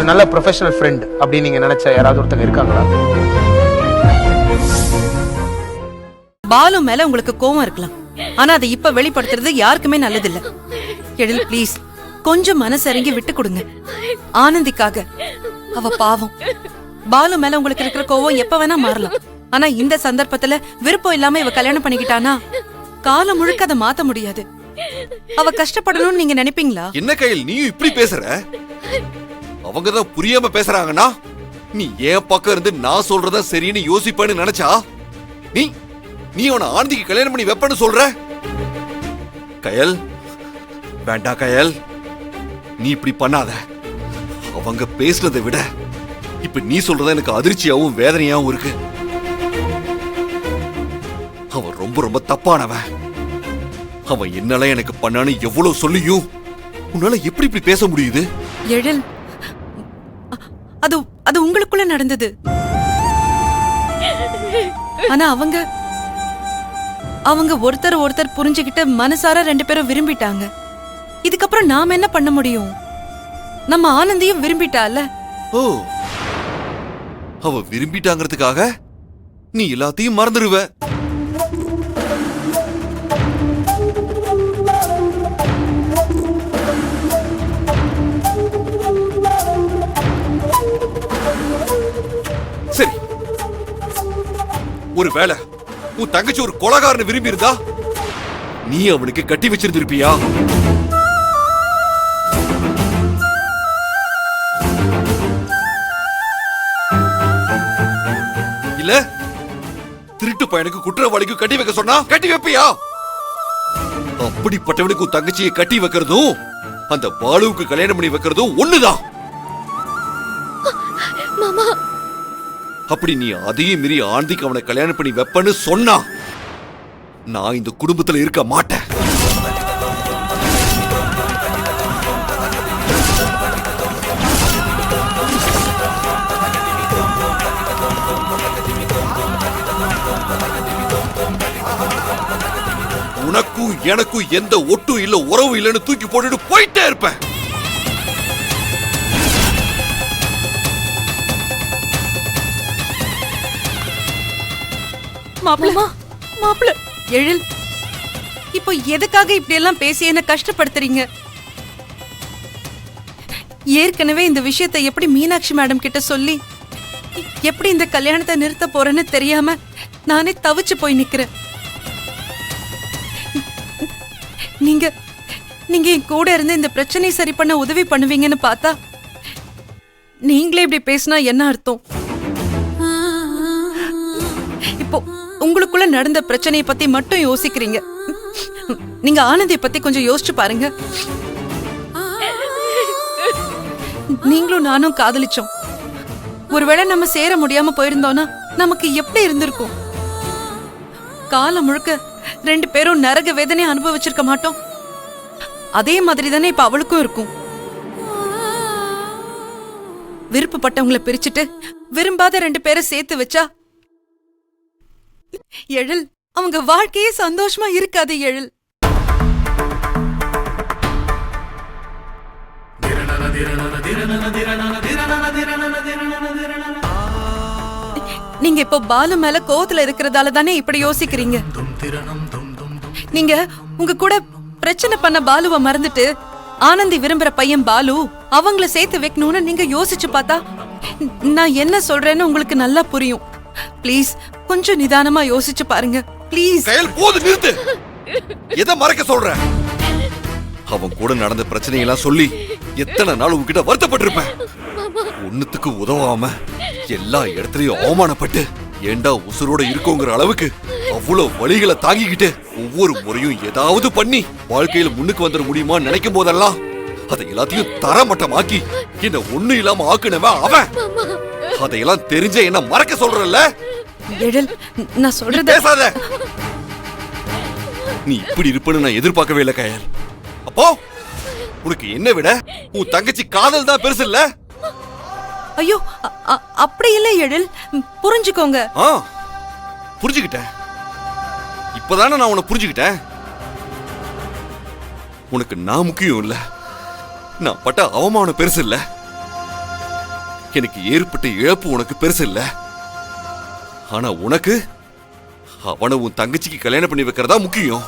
ஒரு நல்ல professional friend அப்படின்னு நீங்க நினைச்ச யாராவது ஒருத்தங்க இருக்காங்களா? பாலு மேல உங்களுக்கு கோவம் இருக்கலாம், ஆனா அதை இப்ப வெளிப்படுத்துறது யாருக்குமே நல்லதில்ல. எழில் ப்ளீஸ் கொஞ்சம் மனசறிங்கி விட்டு கொடுங்க. ஆனந்திக்காக. அவ பாவம். பாலு மேல உங்களுக்கு இருக்கிற கோவம் எப்ப வேணா மாறலாம், ஆனா இந்த சந்தர்ப்பத்துல விருப்பம் இல்லாம இவ கல்யாணம் பண்ணிக்கிட்டானா காலம் முழுக்க அதை மாத்த முடியாது. அவ கஷ்டப்படணும்னு நீங்க நினைப்பீங்களா? என்ன கையில் நீயும் இப்படி பேசுற? அவங்கதான் புரியாம பேசுறாங்கன்னா நீ ஏன் பக்கம் இருந்து நான் சொல்றதா சரின்னு யோசிப்பேன்னு நினைச்சா நீ அவனை ஆனந்திக்கு கல்யாணம் பண்ணி வைப்பன்னு சொல்ற? கயல் வேண்டாம் கயல், நீ இப்படி பண்ணாத. அவங்க பேசுறதை விட இப்ப நீ சொல்றதா எனக்கு அதிர்ச்சியாவும் வேதனையாவும் இருக்கு. அவன் ரொம்ப ரொம்ப தப்பானவன். அவன் என்னால எனக்கு பண்ணான்னு எவ்வளவு சொல்லியும் உன்னால எப்படி இப்படி பேச முடியுது? எழில், அது உங்களுக்குள்ள நடந்தது. ஆனா அவங்க ஒருத்தர் புரிஞ்சுக்கிட்டு மனசார 2 பேரும் விரும்பிட்டாங்க. இதுக்கப்புறம் நாம என்ன பண்ண முடியும்? நம்ம ஆனந்தியும் விரும்பிட்டால. ஓ, அவ விரும்பிட்டாங்கிறதுக்காக நீ எல்லாத்தையும் மறந்துடுவ. சரி, ஒரு வேளை உன் தங்கச்சி ஒரு கொலைகாரனை விரும்பி இருந்தா நீ அவனுக்கு கட்டி வச்சிருந்திருப்பியா? இல்ல திருட்டு பையனுக்கு குற்றவாளிக்கு கட்டி வைக்க சொன்னா கட்டி வைப்பியா? அப்படிப்பட்டவனுக்கு உன் தங்கச்சியை கட்டி வைக்கிறதும் அந்த பாலுவுக்கு கல்யாணம் பண்ணி வைக்கிறதும் ஒண்ணுதான். அப்படி நீ அதையும் மீறி ஆனந்திக்கு அவனை கல்யாணம் பண்ணி வைப்பன்னு சொன்னா நான் இந்த குடும்பத்துல இருக்க மாட்டேன். உனக்கும் எனக்கும் எந்த ஒட்டும் இல்ல, உறவு இல்லைன்னு தூக்கி போட்டுட்டு போயிட்டே இருப்பேன். மாப்பிள்ள எழில், இப்போ எதுக்காக இப்படி எல்லாம் பேசி என்ன கஷ்டப்படுத்துறீங்க? ஏற்கனவே இந்த விஷயத்தை எப்படி மீனாட்சி மேடம் கிட்ட சொல்லி எப்படி இந்த கல்யாணத்தை நிறுத்த போறேன்னு தெரியாம நானே தவிச்சு போய் நிக்கிறேன். நீங்க என் கூட இருந்து இந்த பிரச்சனையை சரி பண்ண உதவி பண்ணுவீங்கன்னு பார்த்தா நீங்களே இப்படி பேசினா என்ன அர்த்தம்? இப்போ உங்களுக்குள்ள நடந்த பிரச்சனையை பத்தி மட்டும் யோசிக்கிறீங்க. நீங்க ஆனந்தியை பத்தி கொஞ்சம் யோசிச்சு பாருங்க. நீங்களும் நானும் காதலிச்சோம். ஒருவேளை நம்ம சேர முடியாம போயிருந்தோம்னா நமக்கு எப்படி இருந்திருக்கும்? காலம் முழுக்க 2 பேரும் நரக வேதனை அனுபவிச்சிருக்க மாட்டோம். அதே மாதிரி தானே இப்ப அவளுக்கும் இருக்கும். விருப்பப்பட்டவங்களை பிரிச்சுட்டு விரும்பாத 2 பேரை சேர்த்து வச்சா எழில், அவங்க வாழ்க்கையே சந்தோஷமா இருக்காது. எழில், நீங்க இப்போ பாலு மேல கோவத்துல இருக்கிறதால தானே இப்படி யோசிக்கிறீங்க. நீங்க உங்க கூட பிரச்சனை பண்ண பாலுவை மறந்துட்டு ஆனந்தி விரும்புற பையன் பாலு அவங்கள சேர்த்து வைக்கணும்னு நீங்க யோசிச்சு பார்த்தா நான் என்ன சொல்றேன்னு உங்களுக்கு நல்லா புரியும். ப்ளீஸ் கொஞ்சம் நிதானமா யோசிச்சு பாருங்க. ப்ளீஸ். போது நிறுத்து. எதை மறைக்க சொல்ற? அவன் கூட நடந்த பிரச்சனையெல்லாம் சொல்லி எத்தனை நாள் உங்ககிட்ட வருத்தப்பட்டிருப்பேன். ஒண்ணுத்துக்கு உதவாம எல்லா இடத்துலயும் அவமானப்பட்டு ஏண்டா உசுரோட இருக்கோங்கிற அளவுக்கு அவ்வளவு வழிகளை தாங்கிக்கிட்டு ஒவ்வொரு முறையும் ஏதாவது பண்ணி வாழ்க்கையில முன்னுக்கு வந்துட முடியுமா நினைக்கும் போதெல்லாம் அதை எல்லாத்தையும் தரமட்டமாக்கி என்ன ஒண்ணு இல்லாம ஆக்குனவன் அவன். அதையெல்லாம் தெரிஞ்ச என்ன மறக்க சொல்றல்ல? நான் சொல்றது பேசாத. நீ இப்படி இருப்பன்னு நான் எதிர்பார்க்கவே இல்லை கயல். அப்போ உனக்கு என்ன விட உன் தங்கச்சி காதல் தான் பெருசு இல்ல? ஐயோ, அப்படி இல்ல எழில், புரிஞ்சுக்கோங்க. புரிஞ்சுக்கிட்டேன். இப்பதானே நான் உன்னை புரிஞ்சுக்கிட்டேன். உனக்கு நான் முக்கியம் இல்ல, நான் பட்ட அவமானம் பெருசு இல்ல. எனக்கு ஏற்பட்ட இழப்பு உனக்கு பெருசு இல்ல. ஆனா உனக்கு அவனை உன் தங்கச்சிக்கு கல்யாணம் பண்ணி வைக்கிறதா முக்கியம்.